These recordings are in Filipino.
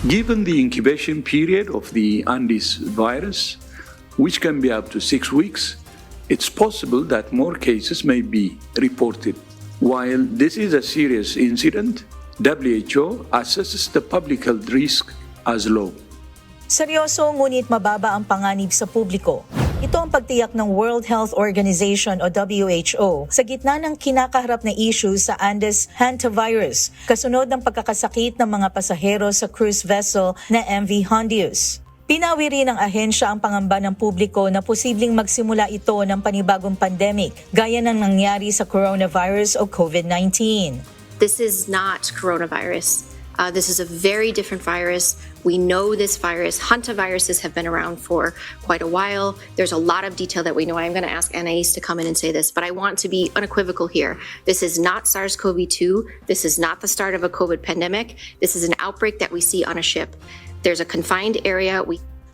Given the incubation period of the Andes virus, which can be up to 6 weeks, it's possible that more cases may be reported. While this is a serious incident, WHO assesses the public health risk as low. Seryoso ngunit mababa ang panganib sa publiko. Ito ang pagtiyak ng World Health Organization o WHO sa gitna ng kinakaharap na issue sa Andes hantavirus, kasunod ng pagkakasakit ng mga pasahero sa cruise vessel na MV Hondius. Pinawi rin ng ahensya ang pangamba ng publiko na posibleng magsimula ito ng panibagong pandemic, gaya ng nangyari sa coronavirus o COVID-19. This is not coronavirus. This is a very different virus. We know this virus. Hantaviruses have been around for quite a while. There's a lot of detail that we know. I'm going to ask Anais to come in and say this, but I want to be unequivocal here. This is not SARS-CoV-2. This is not the start of a COVID pandemic. This is an outbreak that we see on a ship. There's a confined area.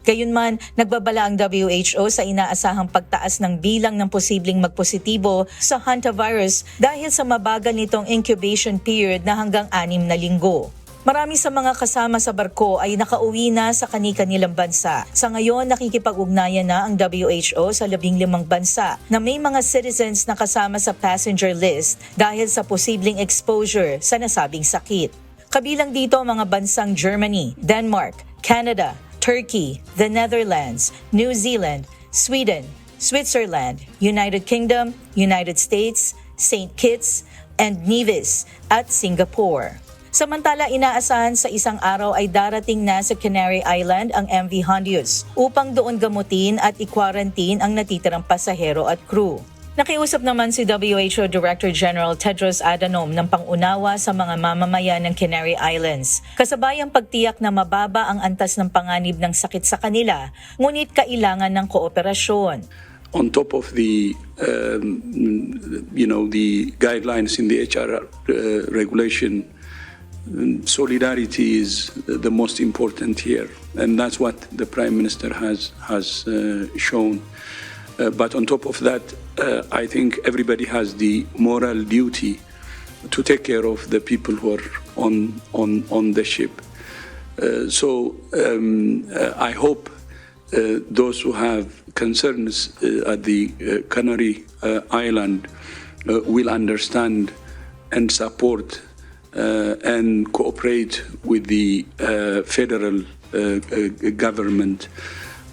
Gayunman, nagbabala ang WHO sa inaasahang pagtaas ng bilang ng posibleng magpositibo sa hantavirus dahil sa mabagal nitong incubation period na hanggang 6 na linggo. Marami sa mga kasama sa barko ay nakauwi na sa kani-kanilang bansa. Sa ngayon, nakikipag-ugnayan na ang WHO sa 15 bansa na may mga citizens na kasama sa passenger list dahil sa posibleng exposure sa nasabing sakit. Kabilang dito ang mga bansang Germany, Denmark, Canada, Turkey, the Netherlands, New Zealand, Sweden, Switzerland, United Kingdom, United States, St. Kitts, and Nevis at Singapore. Samantala, inaasahan sa isang araw ay darating na sa Canary Island ang MV Hondius upang doon gamutin at i-quarantine ang natitirang pasahero at crew. Nakiusap naman si WHO Director General Tedros Adhanom ng pangunawa sa mga mamamayan ng Canary Islands. Kasabay ang pagtiyak na mababa ang antas ng panganib ng sakit sa kanila, ngunit kailangan ng kooperasyon. On top of the guidelines in the HR regulation, solidarity is the most important here, and that's what the Prime Minister has shown. But on top of that, I think everybody has the moral duty to take care of the people who are on the ship. So I hope those who have concerns at the Canary Island will understand and support and cooperate with the federal government.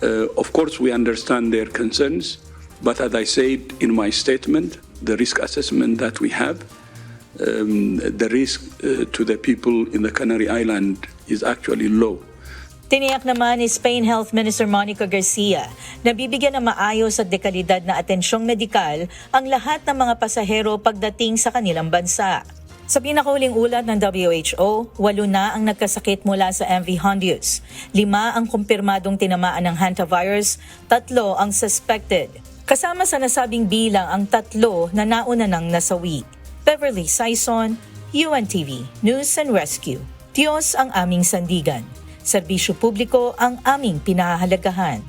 Of course, we understand their concerns, but as I said in my statement, the risk assessment that we have, the risk to the people in the Canary Island is actually low. Tiniyak naman ni Spain Health Minister Monica Garcia na bibigyan ng maayos at dekalidad na atensyong medikal ang lahat ng mga pasahero pagdating sa kanilang bansa. Sa pinakahuling ulat ng WHO, 8 na ang nagkasakit mula sa MV Hondius. 5 ang kumpirmadong tinamaan ng hantavirus, 3 ang suspected. Kasama sa nasabing bilang ang 3 na nauna ng nasawi. Beverly Saison, UNTV News and Rescue. Diyos ang aming sandigan. Serbisyo publiko ang aming pinahahalagahan.